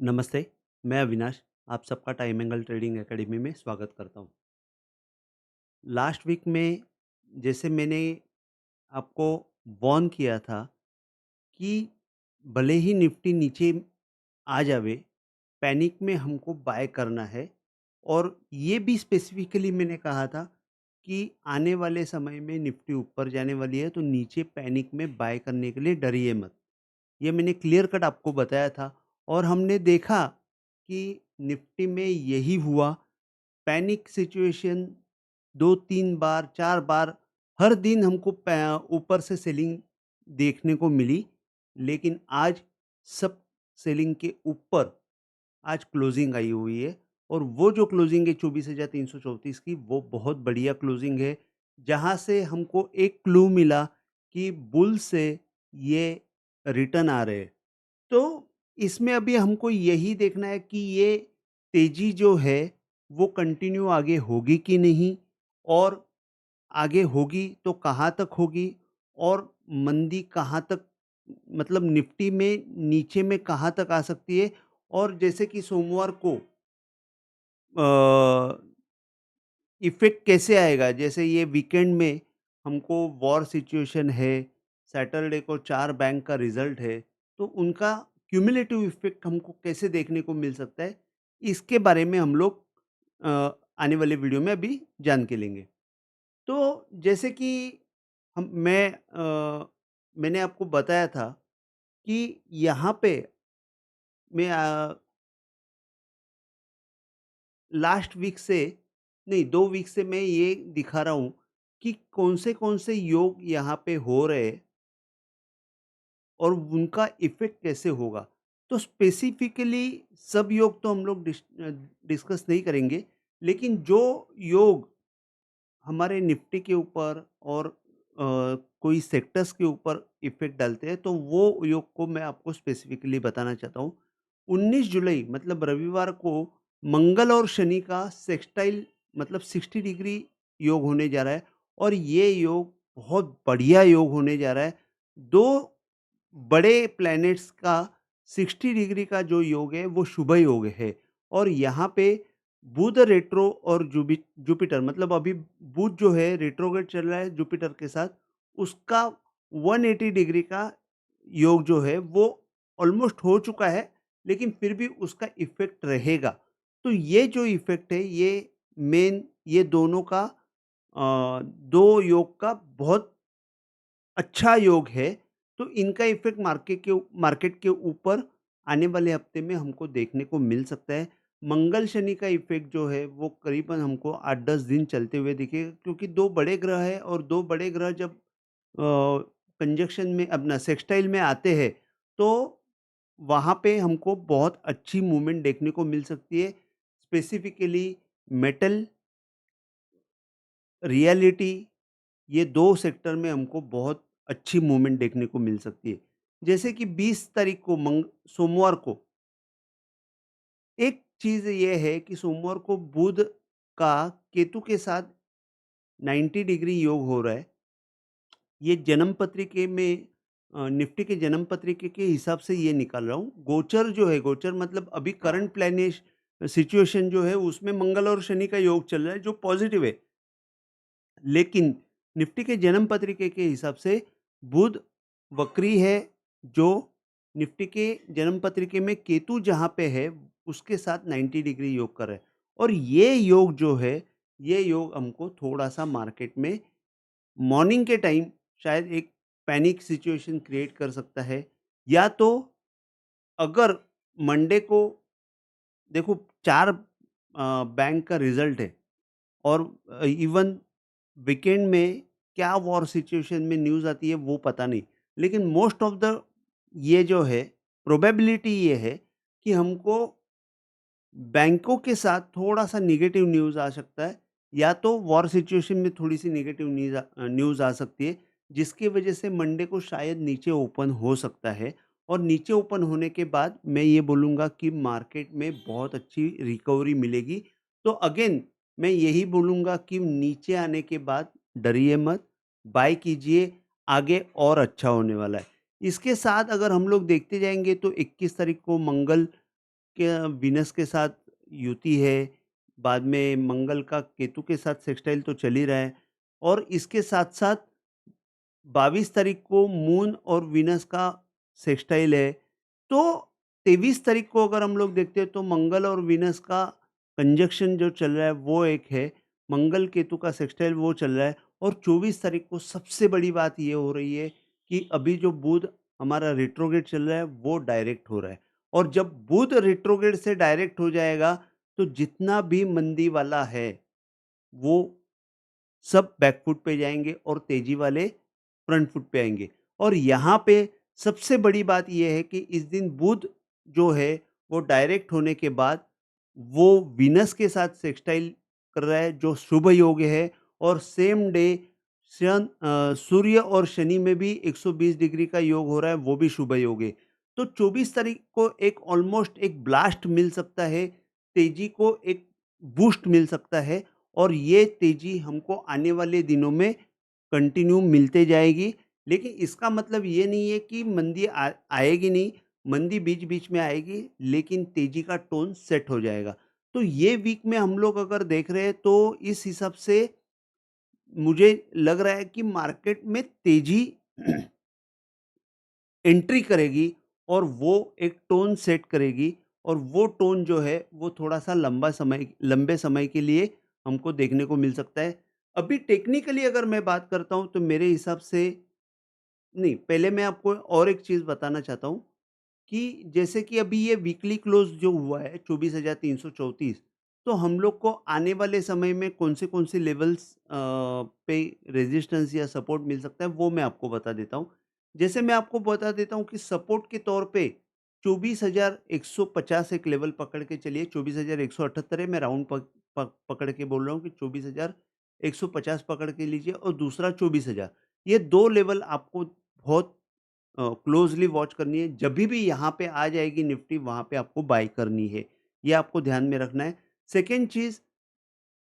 नमस्ते, मैं अविनाश, आप सबका टाइम एंगल ट्रेडिंग एकेडमी में स्वागत करता हूँ। लास्ट वीक में जैसे मैंने आपको वार्न किया था कि भले ही निफ्टी नीचे आ जावे, पैनिक में हमको बाय करना है और ये भी स्पेसिफिकली मैंने कहा था कि आने वाले समय में निफ्टी ऊपर जाने वाली है, तो नीचे पैनिक में बाय करने के लिए डरिए मत। ये मैंने क्लियर कट आपको बताया था और हमने देखा कि निफ्टी में यही हुआ। पैनिक सिचुएशन 2-3 बार, 4 बार हर दिन हमको ऊपर से सेलिंग देखने को मिली। लेकिन आज सब सेलिंग के ऊपर आज क्लोजिंग आई हुई है और वो जो क्लोजिंग है 24,334 की, वो बहुत बढ़िया क्लोजिंग है। जहाँ से हमको एक क्लू मिला कि बुल से ये रिटर्न आ रहे हैं। तो इसमें अभी हमको यही देखना है कि ये तेज़ी जो है वो कंटिन्यू आगे होगी कि नहीं, और आगे होगी तो कहाँ तक होगी, और मंदी कहाँ तक, मतलब निफ्टी में नीचे में कहाँ तक आ सकती है। और जैसे कि सोमवार को इफ़ेक्ट कैसे आएगा, जैसे ये वीकेंड में हमको वॉर सिचुएशन है, सैटरडे को 4 बैंक का रिज़ल्ट है, तो उनका क्यूमुलेटिव इफ़ेक्ट हमको कैसे देखने को मिल सकता है, इसके बारे में हम लोग आने वाले वीडियो में अभी जान के लेंगे। तो जैसे कि मैंने आपको बताया था कि यहाँ पे मैं लास्ट वीक से नहीं, 2 वीक से मैं ये दिखा रहा हूँ कि कौन से योग यहाँ पे हो रहे हैं और उनका इफ़ेक्ट कैसे होगा। तो स्पेसिफ़िकली सब योग तो हम लोग डिस्कस नहीं करेंगे, लेकिन जो योग हमारे निफ्टी के ऊपर और कोई सेक्टर्स के ऊपर इफ़ेक्ट डालते हैं, तो वो योग को मैं आपको स्पेसिफ़िकली बताना चाहता हूँ। 19 जुलाई मतलब रविवार को मंगल और शनि का सेक्सटाइल मतलब 60 डिग्री योग होने जा रहा है और ये योग बहुत बढ़िया योग होने जा रहा है। 2 बड़े प्लैनेट्स का 60 डिग्री का जो योग है वो शुभ योग है और यहाँ पे बुध रेट्रो और जुपिटर मतलब अभी बुध जो है रेट्रोग्रेड चल रहा है जुपिटर के साथ, उसका 180 डिग्री का योग जो है वो ऑलमोस्ट हो चुका है, लेकिन फिर भी उसका इफ़ेक्ट रहेगा। तो ये जो इफ़ेक्ट है ये मेन ये दोनों का 2 योग का बहुत अच्छा योग है, तो इनका इफ़ेक्ट मार्केट के ऊपर आने वाले हफ्ते में हमको देखने को मिल सकता है। मंगल शनि का इफ़ेक्ट जो है वो करीबन हमको 8-10 दिन चलते हुए दिखेगा, क्योंकि 2 बड़े ग्रह हैं और 2 बड़े ग्रह जब कंजंक्शन में अपना सेक्सटाइल में आते हैं, तो वहाँ पे हमको बहुत अच्छी मूवमेंट देखने को मिल सकती है। स्पेसिफिकली मेटल, रियलिटी, ये 2 सेक्टर में हमको बहुत अच्छी मूवमेंट देखने को मिल सकती है। जैसे कि 20 तारीख को सोमवार को एक चीज़ ये है कि सोमवार को बुध का केतु के साथ 90 डिग्री योग हो रहा है। ये जन्म पत्रिके में निफ्टी के जन्म पत्रिके के हिसाब से ये निकाल रहा हूँ। गोचर जो है, गोचर मतलब अभी करंट प्लैनिश सिचुएशन जो है उसमें मंगल और शनि का योग चल रहा है जो पॉजिटिव है। लेकिन निफ्टी के जन्म पत्रिके के हिसाब से बुध वक्री है, जो निफ्टी के जन्म पत्रिके में केतु जहाँ पे है उसके साथ 90 डिग्री योग कर रहा है और ये योग जो है, ये योग हमको थोड़ा-सा मार्केट में मॉर्निंग के टाइम शायद एक पैनिक सिचुएशन क्रिएट कर सकता है। या तो अगर मंडे को देखो 4 बैंक का रिज़ल्ट है और इवन वीकेंड में क्या वॉर सिचुएशन में न्यूज़ आती है वो पता नहीं। लेकिन मोस्ट ऑफ द ये जो है प्रोबेबिलिटी ये है कि हमको बैंकों के साथ थोड़ा-सा नेगेटिव न्यूज़ आ सकता है, या तो वॉर सिचुएशन में थोड़ी-सी नेगेटिव न्यूज़ आ सकती है, जिसकी वजह से मंडे को शायद नीचे ओपन हो सकता है और नीचे ओपन होने के बाद मैं ये बोलूँगा कि मार्केट में बहुत अच्छी रिकवरी मिलेगी। तो अगेन मैं यही बोलूँगा कि नीचे आने के बाद डरिए मत, बाय कीजिए, आगे और अच्छा होने वाला है। इसके साथ अगर हम लोग देखते जाएँगे तो 21 तारीख को मंगल के वीनस के साथ युति है, बाद में मंगल का केतु के साथ सेक्सटाइल तो चल ही रहा है और इसके साथ-साथ 22 तारीख को मून और वीनस का सेक्सटाइल है। तो 23 तारीख को अगर हम लोग देखते हैं तो मंगल और वीनस का कंजंक्शन जो चल रहा है वो एक है, मंगल केतु का सेक्सटाइल वो चल रहा है और 24 तारीख को सबसे बड़ी बात ये हो रही है कि अभी जो बुध हमारा रेट्रोग्रेड चल रहा है वो डायरेक्ट हो रहा है और जब बुध रेट्रोग्रेड से डायरेक्ट हो जाएगा तो जितना भी मंदी वाला है वो सब बैक फुट पे जाएँगे और तेज़ी वाले फ्रंट फुट पे आएँगे। और यहाँ पे सबसे बड़ी बात ये है कि इस दिन बुध जो है वो डायरेक्ट होने के बाद वो वीनस के साथ सेक्सटाइल कर रहा है जो शुभ योग है और सेम डे सूर्य और शनि में भी 120 डिग्री का योग हो रहा है, वो भी शुभ योग है। तो 24 तारीख को एक ऑलमोस्ट एक ब्लास्ट मिल सकता है, तेज़ी को एक बूस्ट मिल सकता है और ये तेज़ी हमको आने वाले दिनों में कंटिन्यू मिलते जाएगी। लेकिन इसका मतलब ये नहीं है कि मंदी आएगी नहीं, मंदी बीच-बीच में आएगी, लेकिन तेज़ी का टोन सेट हो जाएगा। तो ये वीक में हम लोग अगर देख रहे हैं तो इस हिसाब से मुझे लग रहा है कि मार्केट में तेज़ी एंट्री करेगी और वो एक टोन सेट करेगी और वो टोन जो है वो थोड़ा-सा लंबे समय के लिए हमको देखने को मिल सकता है। अभी टेक्निकली अगर मैं बात करता हूँ तो मेरे हिसाब से नहीं, पहले मैं आपको और एक चीज़ बताना चाहता हूँ कि जैसे कि अभी ये वीकली क्लोज़ जो हुआ है 24,334 तो हम लोग को आने वाले समय में कौन से लेवल्स पे रेजिस्टेंस या सपोर्ट मिल सकता है वो मैं आपको बता देता हूँ। जैसे मैं आपको बता देता हूँ कि सपोर्ट के तौर पे 24,150 एक लेवल पकड़ के चलिए 24,178 है मैं राउंड पकड़ के बोल रहा हूँ कि 24,150 पकड़ के लीजिए और दूसरा 24,000 ये 2 लेवल आपको बहुत क्लोज़ली वॉच करनी है, जभी भी यहाँ पे आ जाएगी निफ्टी वहाँ पे आपको बाय करनी है, ये आपको ध्यान में रखना है। सेकंड चीज़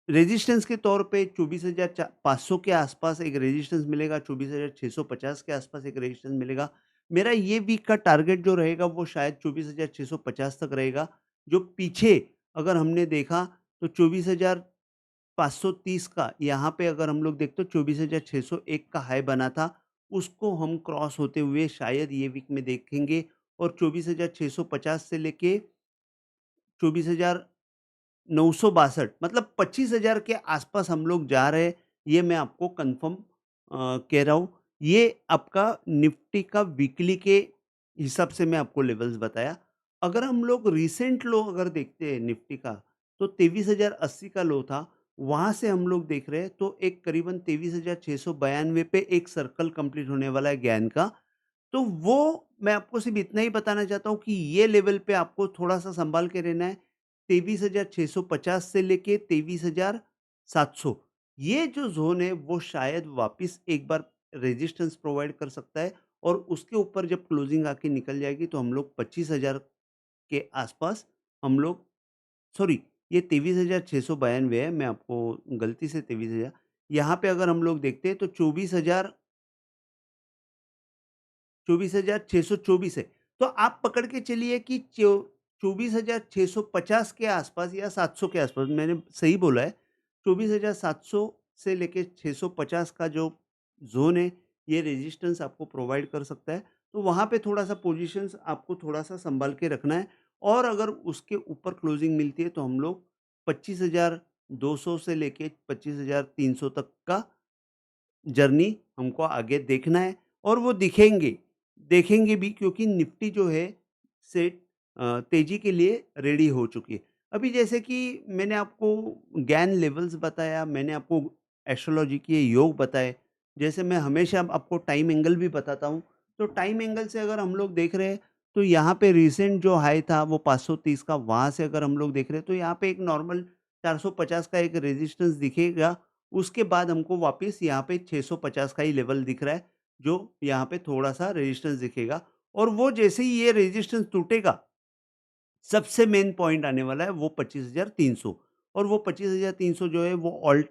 रेजिस्टेंस के तौर पे 24,500 के आसपास एक रेजिस्टेंस मिलेगा, 24,650 के आसपास एक रेजिस्टेंस मिलेगा। मेरा ये वीक का टारगेट जो रहेगा वो शायद 24,650 तक रहेगा, जो पीछे अगर हमने देखा तो 24,530 का यहाँ पे अगर हम लोग देखते तो 24,601 का हाई बना था, उसको हम क्रॉस होते हुए शायद ये वीक में देखेंगे और 24,650 से लेके 24,962 मतलब 25,000 के आसपास हम लोग जा रहे हैं, ये मैं आपको कन्फर्म कह रहा हूँ। ये आपका निफ्टी का वीकली के हिसाब से मैं आपको लेवल्स बताया। अगर हम लोग रीसेंट लो अगर देखते हैं निफ्टी का, तो 23,080 का लो था, वहाँ से हम लोग देख रहे हैं तो एक करीबन 23,692 पे एक सर्कल कंप्लीट होने वाला है ज्ञान का। तो वो मैं आपको सिर्फ़ इतना ही बताना चाहता हूँ कि ये लेवल पे आपको थोड़ा-सा सँभाल के रहना है। 23,650 से लेके 23,700 ये जो ज़ोन है वो शायद वापस एक बार रेजिस्टेंस प्रोवाइड कर सकता है और उसके ऊपर जब क्लोजिंग आके निकल जाएगी तो हम लोग 25,000 के आसपास हम लोग सॉरी ये 23,692 है, मैं आपको गलती से 23,000 यहाँ पे अगर हम लोग देखते हैं तो 24,624 है। तो आप पकड़ के चलिए कि 24,650 के आसपास या 700 के आसपास मैंने सही बोला है। 24,700 से लेके 650 का जो ज़ोन है, ये रेजिस्टेंस आपको प्रोवाइड कर सकता है। तो वहाँ पे थोड़ा-सा पोज़ीशंस आपको थोड़ा-सा सँभाल के रखना है और अगर उसके ऊपर क्लोजिंग मिलती है तो हम लोग 25,200 से लेके 25,300 तक का जर्नी हमको आगे देखना है और वो देखेंगे भी क्योंकि निफ्टी जो है सेट तेजी के लिए रेडी हो चुकी है। अभी जैसे कि मैंने आपको ज्ञान लेवल्स बताया, मैंने आपको एस्ट्रोलॉजी के योग बताए, जैसे मैं हमेशा आपको टाइम एंगल भी बताता हूँ, तो टाइम एंगल से अगर हम लोग देख रहे हैं, तो यहाँ पे रिसेंट जो हाई था वो 530 का, वहाँ से अगर हम लोग देख रहे हैं, तो यहाँ पे एक नॉर्मल 450 का एक रेजिस्टेंस दिखेगा उसके बाद हमको वापस यहाँ पे 650 का ही लेवल दिख रहा है, जो यहाँ पे थोड़ा-सा रेजिस्टेंस दिखेगा और वो जैसे ही ये रेजिस्टेंस टूटेगा, सबसे मेन पॉइंट आने वाला है वो 25,300 और वो 25,300 जो है वो ऑल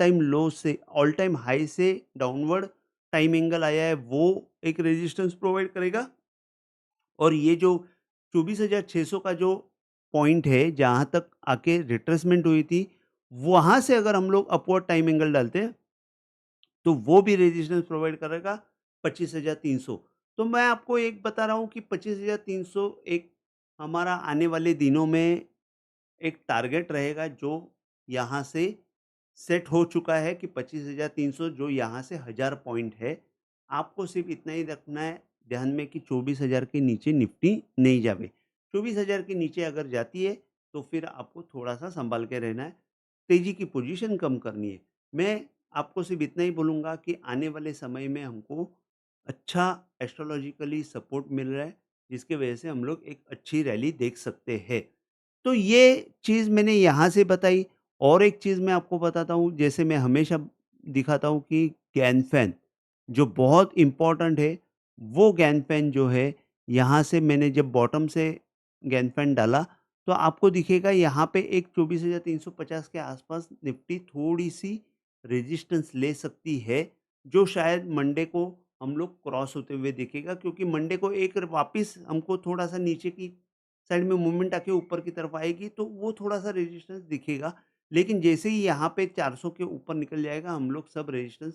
टाइम हाई से डाउनवर्ड टाइम एंगल आया है, वो एक रेजिस्टेंस प्रोवाइड करेगा और ये जो 24,600 का जो पॉइंट है जहाँ तक आके रिट्रेसमेंट हुई थी, वहाँ से अगर हम लोग अपवर्ड टाइम एंगल डालते हैं, तो वो भी रेजिस्टेंस प्रोवाइड करेगा 25,300। तो मैं आपको एक बता रहा हूँ कि 25,300 एक हमारा आने वाले दिनों में एक टारगेट रहेगा जो यहाँ से सेट हो चुका है कि 25,300 जो यहाँ से 1000 पॉइंट है। आपको सिर्फ़ इतना ही रखना है ध्यान में कि 24,000 के नीचे निफ्टी नहीं जावे। 24,000 के नीचे अगर जाती है, तो फिर आपको थोड़ा-सा सँभाल के रहना है, तेज़ी की पोज़ीशन कम करनी है। मैं आपको सिर्फ़ इतना ही बोलूँगा कि आने वाले समय में हमको अच्छा एस्ट्रोलॉजिकली सपोर्ट मिल रहा है, जिसकी वजह से हम लोग एक अच्छी रैली देख सकते हैं। तो ये चीज़ मैंने यहाँ से बताई। और एक चीज़ मैं आपको बताता हूँ, जैसे मैं हमेशा दिखाता हूँ कि गैन-फैन जो बहुत इम्पोर्टेंट है, वो गैन-फैन जो है, यहाँ से मैंने जब बॉटम से गैन-फैन डाला, तो आपको दिखेगा यहाँ पे एक 24,350 के आसपास निफ्टी थोड़ी-सी रेजिस्टेंस ले सकती है, जो शायद मंडे को हम लोग क्रॉस होते हुए दिखेगा, क्योंकि मंडे को एक वापिस हमको थोड़ा-सा नीचे की साइड में मूवमेंट आके ऊपर की तरफ आएगी, तो वो थोड़ा-सा रेजिस्टेंस दिखेगा। लेकिन जैसे ही यहाँ पे 400 के ऊपर निकल जाएगा, हम लोग सब रेजिस्टेंस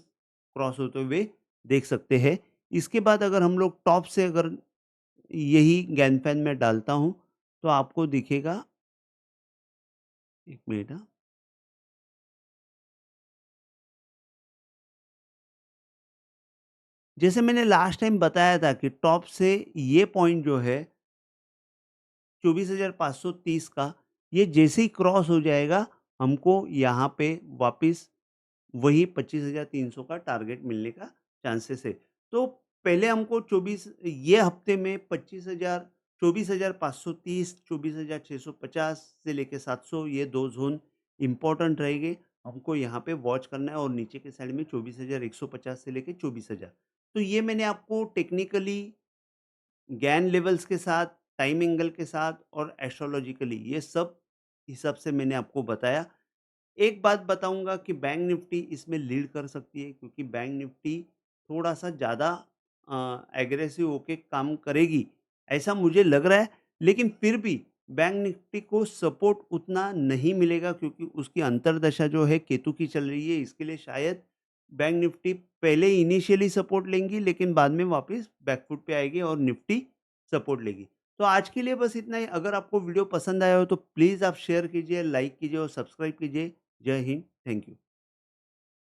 क्रॉस होते हुए देख सकते हैं। इसके बाद अगर हम लोग टॉप से अगर यही गैन-फैन मैं डालता हूँ, तो आपको दिखेगा 1 मिनट हाँ। जैसे मैंने लास्ट टाइम बताया था कि टॉप से ये पॉइंट जो है 24,530 का, ये जैसे ही क्रॉस हो जाएगा, हमको यहाँ पे वापस वही 25,300 का टारगेट मिलने का चांसेस है। तो पहले हमको 24 ये हफ्ते में 25,000 24,530, 24,650 से लेके 700 ये 2 ज़ोन इम्पोर्टेंट रहेंगे। हमको यहाँ पे वॉच करना है और नीचे के साइड में 24,150 से लेके 24,000। तो ये मैंने आपको टेक्निकली गैन लेवल्स के साथ, टाइम एंगल के साथ और एस्ट्रोलॉजिकली ये सब हिसाब से मैंने आपको बताया। एक बात बताऊँगा कि बैंक निफ्टी इसमें लीड कर सकती है, क्योंकि बैंक निफ्टी थोड़ा-सा ज़्यादा एग्रेसिव होके काम करेगी, ऐसा मुझे लग रहा है। लेकिन फिर भी बैंक निफ्टी को सपोर्ट उतना नहीं मिलेगा, क्योंकि उसकी अंतर्दशा जो है केतु की चल रही है। इसके लिए शायद बैंक निफ्टी पहले इनिशियली सपोर्ट लेंगी, लेकिन बाद में वापस बैकफुट पे आएगी और निफ्टी सपोर्ट लेगी। तो आज के लिए बस इतना ही। अगर आपको वीडियो पसंद आया हो तो प्लीज़ आप शेयर कीजिए, लाइक कीजिए और सब्सक्राइब कीजिए। जय हिंद, थैंक यू।